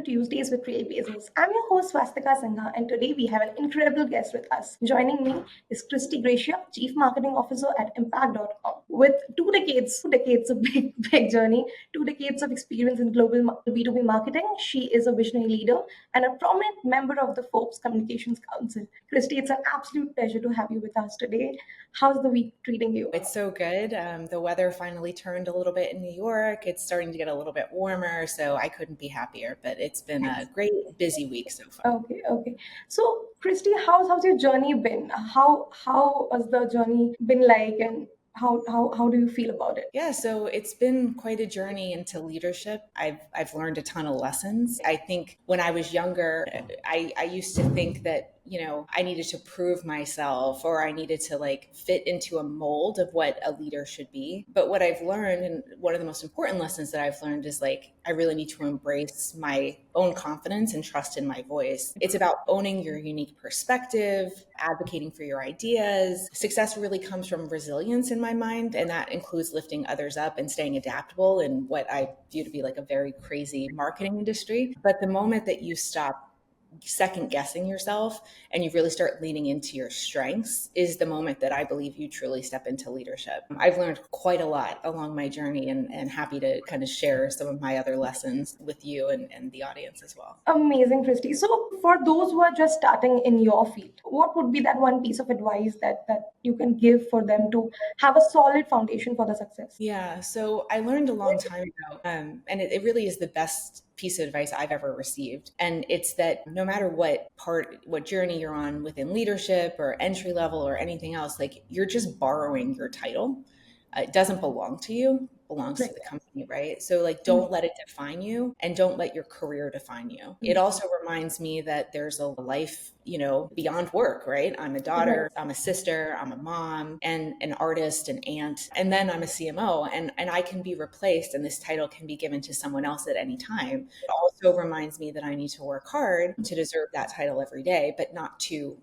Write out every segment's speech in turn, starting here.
Tuesdays with Trailblazers. I'm your host Swastika Singha, and today we have an incredible guest with us. Joining me is Cristy Garcia, Chief Marketing Officer at Impact.com. With two decades of big journey, 2 decades of experience in global B2B marketing, she is a visionary leader and a prominent member of the Forbes Communications Council. Cristy, it's an absolute pleasure to have you with us today. How's the week treating you? It's so good. The weather finally turned a little bit in New York. It's starting to get a little bit warmer, so I couldn't be happier. But it's been a great, busy week so far. Okay. So, Cristy, how's your journey been? How has the journey been like, and how do you feel about it? Yeah, so it's been quite a journey into leadership. I've learned a ton of lessons. I think when I was younger, I used to think that I needed to prove myself, or I needed to fit into a mold of what a leader should be. But what I've learned, and one of the most important lessons that I've learned, is I really need to embrace my own confidence and trust in my voice. It's about owning your unique perspective, advocating for your ideas. Success really comes from resilience in my mind, and that includes lifting others up and staying adaptable in what I view to be a very crazy marketing industry. But the moment that you stop second guessing yourself and you really start leaning into your strengths is the moment that I believe you truly step into leadership. I've learned quite a lot along my journey, and happy to kind of share some of my other lessons with you and the audience as well. Amazing, Cristy. So for those who are just starting in your field, what would be that one piece of advice that you can give for them to have a solid foundation for the success? Yeah, so I learned a long time ago, and it really is the best piece of advice I've ever received. And it's that no matter what journey you're on within leadership or entry level or anything else, you're just borrowing your title. It doesn't belong to you, it belongs to the company, right? So don't let it define you, and don't let your career define you. It also reminds me that there's a life, beyond work, right? I'm a daughter, I'm a sister, I'm a mom, and an artist, an aunt, and then I'm a CMO, and I can be replaced, and this title can be given to someone else at any time. It also reminds me that I need to work hard to deserve that title every day, but not to,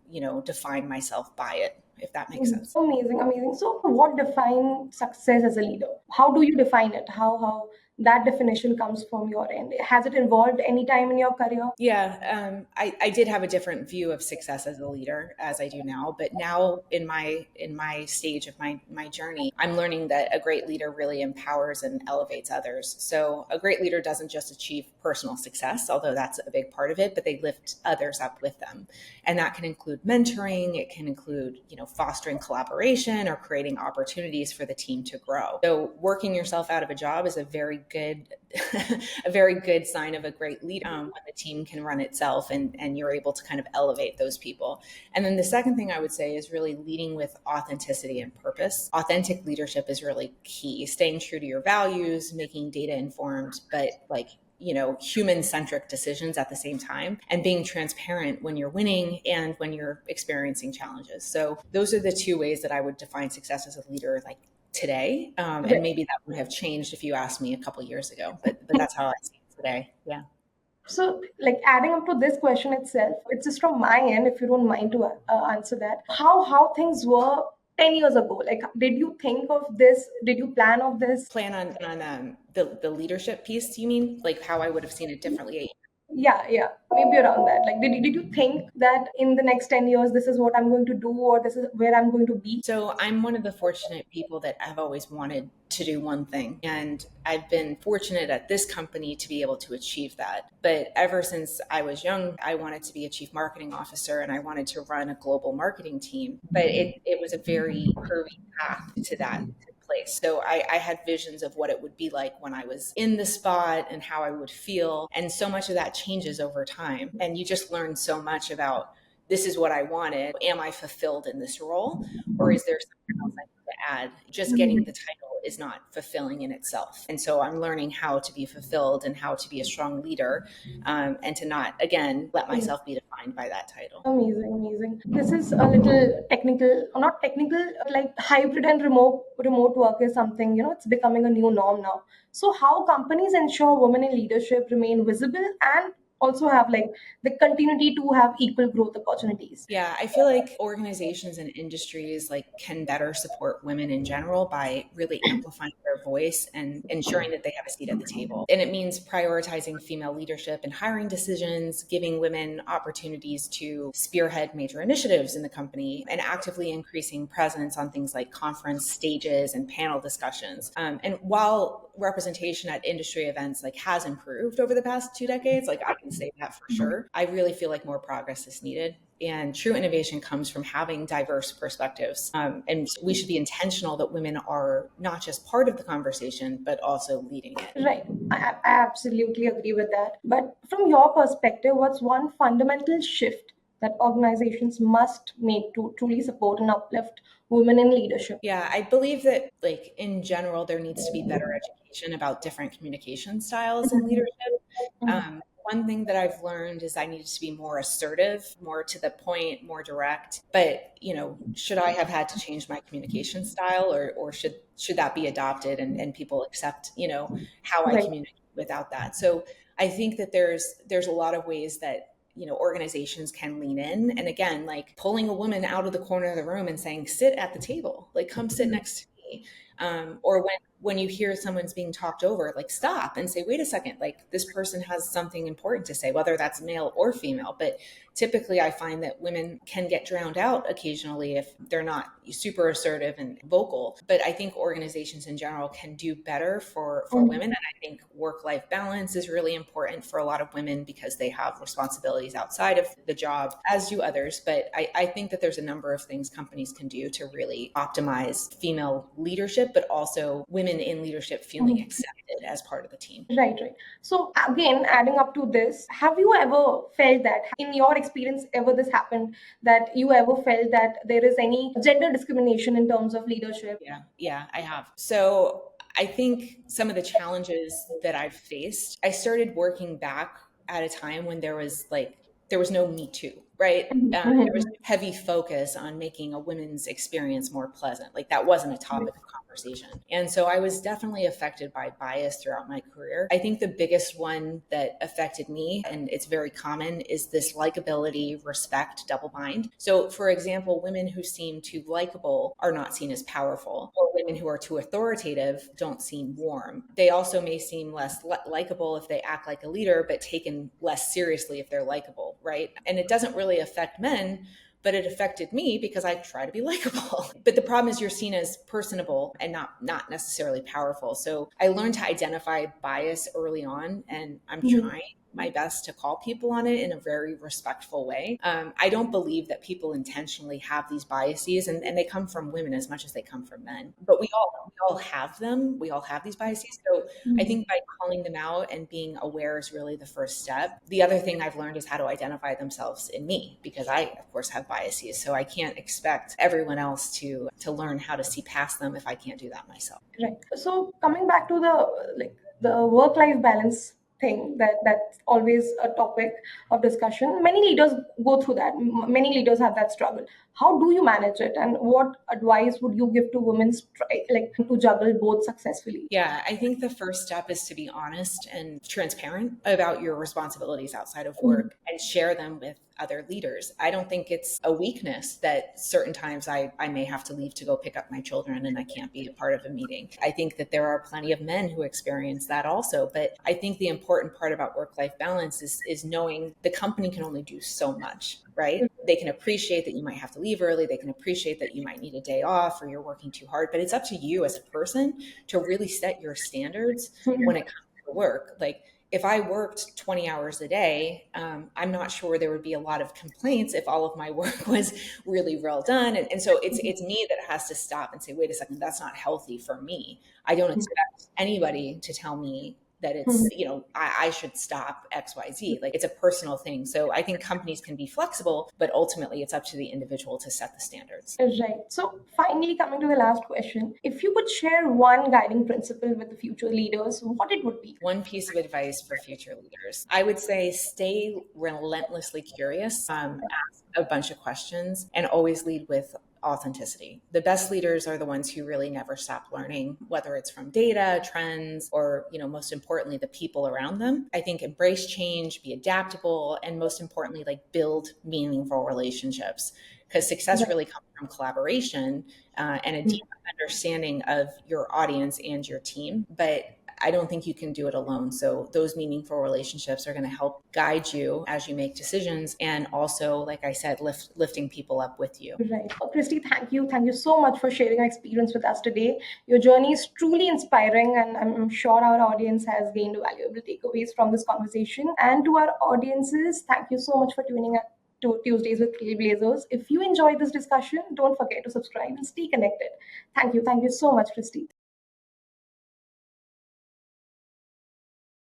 define myself by it, if that makes sense. Amazing. So what defines success as a leader? How do you define it? How that definition comes from your end? Has it evolved any time in your career? Yeah, I did have a different view of success as a leader as I do now, but now in my stage of my journey, I'm learning that a great leader really empowers and elevates others. So a great leader doesn't just achieve personal success, although that's a big part of it, but they lift others up with them. And that can include mentoring, it can include, fostering collaboration or creating opportunities for the team to grow. So working yourself out of a job is a very good sign of a great leader, when the team can run itself and you're able to kind of elevate those people. And then the second thing I would say is really leading with authenticity and purpose. Authentic leadership is really key. Staying true to your values, making data informed, but human-centric decisions at the same time, and being transparent when you're winning and when you're experiencing challenges. So those are the two ways that I would define success as a leader, today. And maybe that would have changed if you asked me a couple of years ago, but that's how I see it today. Yeah. So, adding up to this question itself, it's just from my end, if you don't mind to answer that. How things were 10 years ago? Did you think of this? Did you plan of this? Plan on the leadership piece, you mean? How I would have seen it differently? Yeah, maybe around that. Did you think that in the next 10 years, this is what I'm going to do, or this is where I'm going to be? So I'm one of the fortunate people that have always wanted to do one thing. And I've been fortunate at this company to be able to achieve that. But ever since I was young, I wanted to be a chief marketing officer, and I wanted to run a global marketing team. But it was a very curvy path to that place. So I had visions of what it would be like when I was in the spot and how I would feel. And so much of that changes over time. And you just learn so much about, this is what I wanted. Am I fulfilled in this role? Or is there something else I need to add? Just getting the title is not fulfilling in itself. And so I'm learning how to be fulfilled and how to be a strong leader, and to not, again, let myself be defined by that title. Amazing. This is a little technical, or not technical, hybrid and remote work is something, it's becoming a new norm now. So how companies ensure women in leadership remain visible and also have the continuity to have equal growth opportunities? Yeah, I feel like organizations and industries can better support women in general by really amplifying their their voice and ensuring that they have a seat at the table. And it means prioritizing female leadership and hiring decisions, giving women opportunities to spearhead major initiatives in the company, and actively increasing presence on things like conference stages and panel discussions. And while representation at industry events has improved over the past 2 decades, I can say that for sure, I really feel like more progress is needed. And true innovation comes from having diverse perspectives. And we should be intentional that women are not just part of the conversation, but also leading it. Right. I absolutely agree with that. But from your perspective, what's one fundamental shift that organizations must make to truly support and uplift women in leadership? Yeah, I believe that in general, there needs to be better education about different communication styles in leadership. One thing that I've learned is I needed to be more assertive, more to the point, more direct. But, should I have had to change my communication style, or should that be adopted and people accept, how I communicate without that? So I think that there's a lot of ways that organizations can lean in. And again, pulling a woman out of the corner of the room and saying, sit at the table, come sit next to me. Or when you hear someone's being talked over, stop and say, wait a second, this person has something important to say, whether that's male or female. But typically I find that women can get drowned out occasionally if they're not super assertive and vocal. But I think organizations in general can do better for women. And I think work-life balance is really important for a lot of women because they have responsibilities outside of the job, as do others. But I think that there's a number of things companies can do to really optimize female leadership, but also women in leadership feeling accepted as part of the team. Right. So again, adding up to this, have you ever felt that in your experience ever this happened, that you ever felt that there is any gender discrimination in terms of leadership? Yeah, I have. So I think some of the challenges that I've faced, I started working back at a time when there was no Me Too, right? There was heavy focus on making a women's experience more pleasant. That wasn't a topic of conversation. And so I was definitely affected by bias throughout my career. I think the biggest one that affected me, and it's very common, is this likability, respect, double bind. So for example, women who seem too likable are not seen as powerful, or women who are too authoritative don't seem warm. They also may seem less likable if they act like a leader, but taken less seriously if they're likable, right? And it doesn't really affect men, but it affected me because I try to be likable. But the problem is you're seen as personable and not necessarily powerful. So I learned to identify bias early on, and I'm trying my best to call people on it in a very respectful way. I don't believe that people intentionally have these biases, and they come from women as much as they come from men. But we all have them. We all have these biases. So I think by calling them out and being aware is really the first step. The other thing I've learned is how to identify themselves in me, because I, of course, have biases. So I can't expect everyone else to learn how to see past them if I can't do that myself. Right. So coming back to the work-life balance thing, that's always a topic of discussion. Many leaders go through that. Many leaders have that struggle. How do you manage it, and what advice would you give to women to juggle both successfully? Yeah, I think the first step is to be honest and transparent about your responsibilities outside of work and share them with other leaders. I don't think it's a weakness that certain times I may have to leave to go pick up my children and I can't be a part of a meeting. I think that there are plenty of men who experience that also. But I think the important part about work-life balance is knowing the company can only do so much, right? They can appreciate that you might have to leave early. They can appreciate that you might need a day off or you're working too hard, but it's up to you as a person to really set your standards when it comes to work. If I worked 20 hours a day, I'm not sure there would be a lot of complaints if all of my work was really well done. And so it's me that has to stop and say, wait a second, that's not healthy for me. I don't expect anybody to tell me that it's, I should stop XYZ. It's a personal thing. So I think companies can be flexible, but ultimately it's up to the individual to set the standards. Right. So finally, coming to the last question, if you could share one guiding principle with the future leaders, what it would be? One piece of advice for future leaders, I would say stay relentlessly curious, ask a bunch of questions, and always lead with authenticity. The best leaders are the ones who really never stop learning, whether it's from data, trends, or, most importantly, the people around them. I think embrace change, be adaptable, and most importantly, build meaningful relationships. because success Right. really comes from collaboration and a deep understanding of your audience and your team. But I don't think you can do it alone. So those meaningful relationships are going to help guide you as you make decisions, and also, like I said, lifting people up with you. Right. Cristy, thank you. Thank you so much for sharing your experience with us today. Your journey is truly inspiring, and I'm sure our audience has gained valuable takeaways from this conversation. And to our audiences, thank you so much for tuning to Tuesdays with Trailblazers. If you enjoyed this discussion, don't forget to subscribe and stay connected. Thank you. Thank you so much, Cristy.